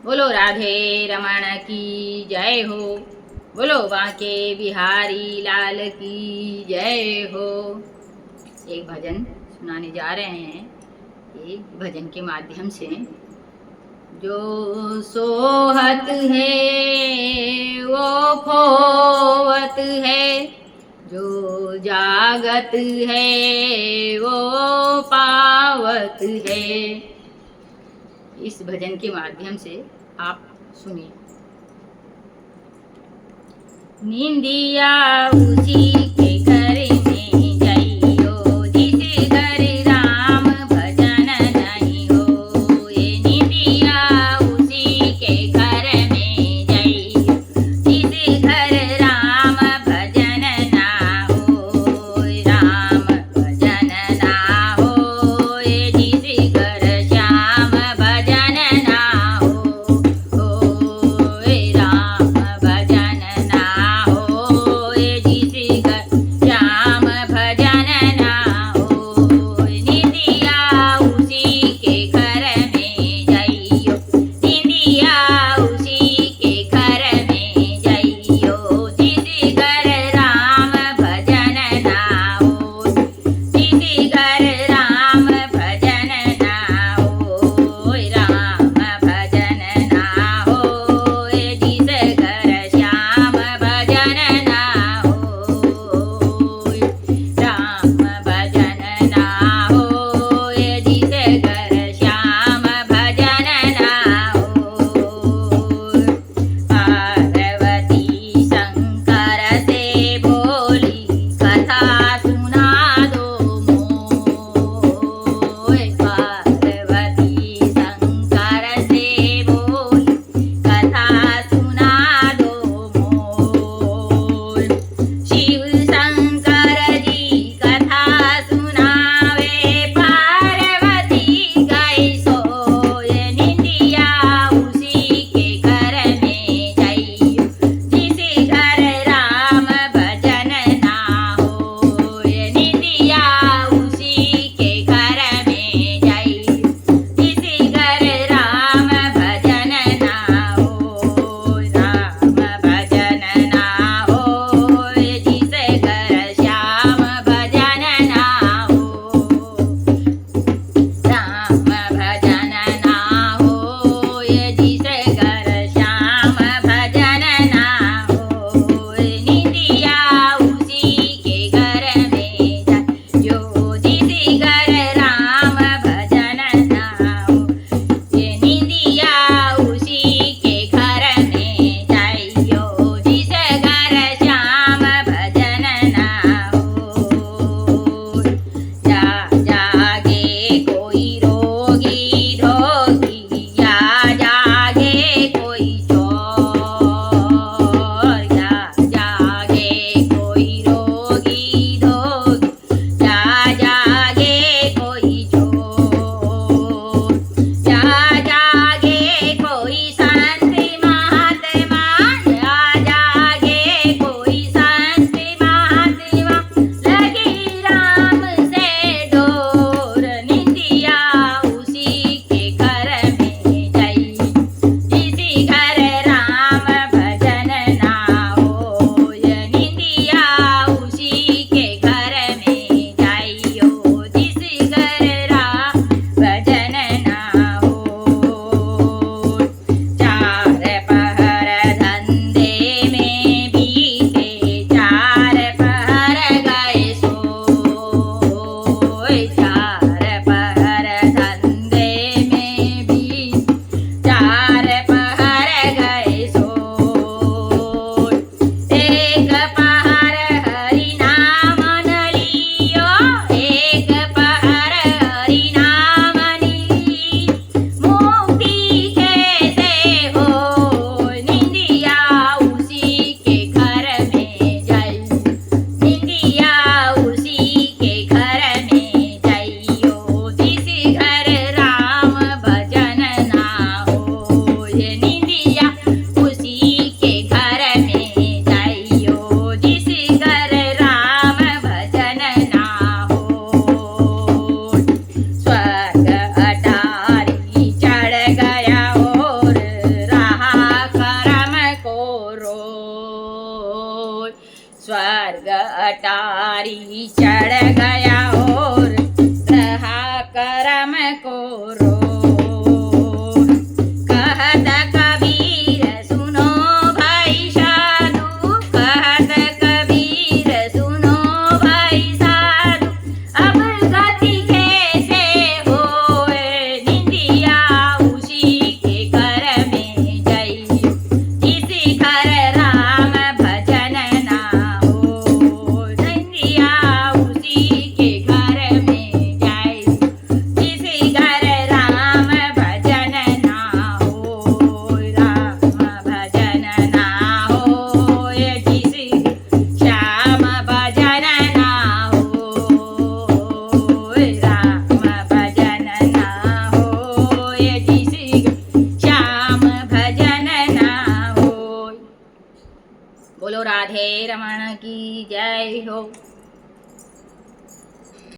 बोलो राधे रमण की जय हो। बोलो बांके बिहारी लाल की जय हो। एक भजन सुनाने जा रहे हैं। एक भजन के माध्यम से जो सोहत है वो खोवत है, जो जागत है वो पावत है। इस भजन के माध्यम से आप सुनिए। निंदिया उसी के घर में जाइयो, जिस घर राम भजन नहीं हो। ये निंदिया उसी के घर में जाइयो, जिस घर राम भजन ना हो। राम भजन ना हो, ये जिस घर श्याम भजन ना हो। राम भजन ना हो, ये जिस घर हरी चढ़ गया और रहा करम को रोर। कहत कबीर सुनो भाई साधु, कहत कबीर सुनो भाई साधु, अब गति कैसे होए, निंदिया उसी के घर में जइयो, जिस घर राम भजन ना हो। निंदिया उसी के घर में जाइयो, जिस घर राम भजन ना हो। राम भजन ना हो, जिस श्याम भजन ना हो। राम भजन ना हो, जिस श्याम भजन ना हो। बोलो राधे रमण की जय हो।